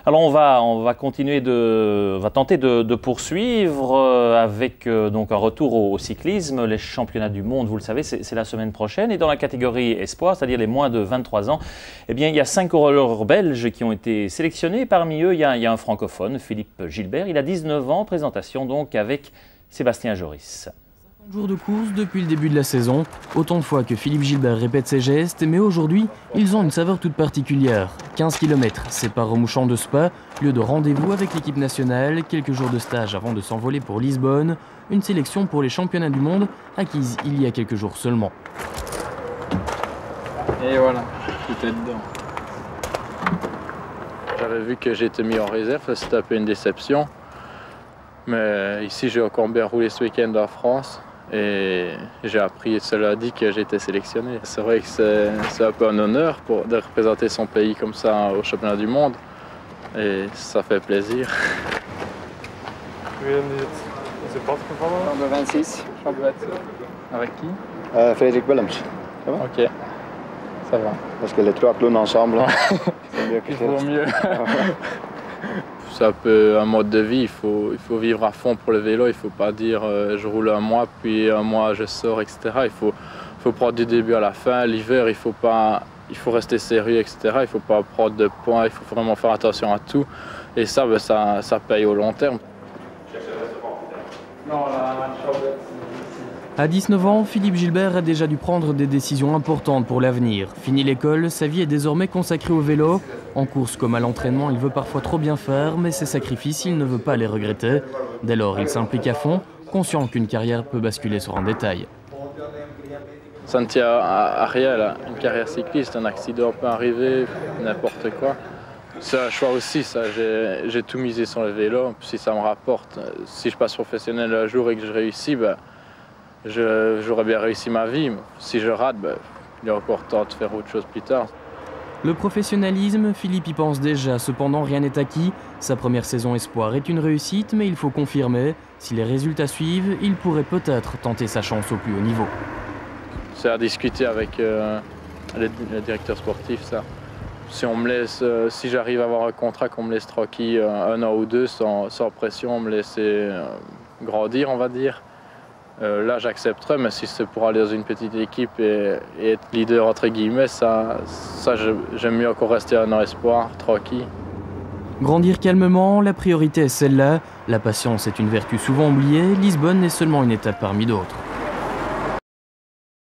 Alors on va continuer on va tenter de poursuivre avec donc un retour au cyclisme. Les championnats du monde, vous le savez, c'est la semaine prochaine. Et dans la catégorie espoir, c'est-à-dire les moins de 23 ans, eh bien, il y a 5 coureurs belges qui ont été sélectionnés. Parmi eux, il y a un francophone, Philippe Gilbert. Il a 19 ans. Présentation donc avec Sébastien Joris. 50 jours de course depuis le début de la saison, autant de fois que Philippe Gilbert répète ses gestes, mais aujourd'hui, ils ont une saveur toute particulière. 15 km séparent Remouchamps de Spa, lieu de rendez-vous avec l'équipe nationale, quelques jours de stage avant de s'envoler pour Lisbonne, une sélection pour les championnats du monde acquise il y a quelques jours seulement. Et voilà, tout est dedans. J'avais vu que j'étais mis en réserve, c'était un peu une déception. Mais ici, j'ai encore bien roulé ce week-end en France et j'ai appris, cela dit, que j'ai été sélectionné. C'est vrai que c'est un peu un honneur de représenter son pays comme ça au championnat du monde et ça fait plaisir. Nummer 26, Avec qui? Frederik Willems. Ça va? Ok, ça va. Parce que les trois clowns ensemble, c'est mieux que Il vaut mieux. C'est un peu un mode de vie, il faut vivre à fond pour le vélo, il ne faut pas dire je roule un mois puis un mois je sors, etc. Il faut prendre du début à la fin, l'hiver il faut rester sérieux, etc. Il ne faut pas prendre de points, il faut vraiment faire attention à tout et ça paye au long terme. À 19 ans, Philippe Gilbert a déjà dû prendre des décisions importantes pour l'avenir. Fini l'école, sa vie est désormais consacrée au vélo. En course comme à l'entraînement, il veut parfois trop bien faire, mais ses sacrifices, il ne veut pas les regretter. Dès lors, il s'implique à fond, conscient qu'une carrière peut basculer sur un détail. Ça ne tient à rien, là. Une carrière cycliste, un accident peut arriver, n'importe quoi. C'est un choix aussi, ça. J'ai tout misé sur le vélo, si ça me rapporte. Si je passe professionnel un jour et que je réussis, j'aurais bien réussi ma vie. Si je rate, il est encore temps de faire autre chose plus tard. Le professionnalisme, Philippe y pense déjà, cependant rien n'est acquis. Sa première saison espoir est une réussite, mais il faut confirmer. Si les résultats suivent, il pourrait peut-être tenter sa chance au plus haut niveau. C'est à discuter avec le directeur sportif, ça. Si j'arrive à avoir un contrat qu'on me laisse tranquille un an ou deux sans pression, me laisser grandir, on va dire. Là, j'accepterais, mais si c'est pour aller dans une petite équipe et être leader, entre guillemets, j'aime mieux encore rester un an espoir, tranquille. Grandir calmement, la priorité est celle-là. La patience est une vertu souvent oubliée, Lisbonne est seulement une étape parmi d'autres.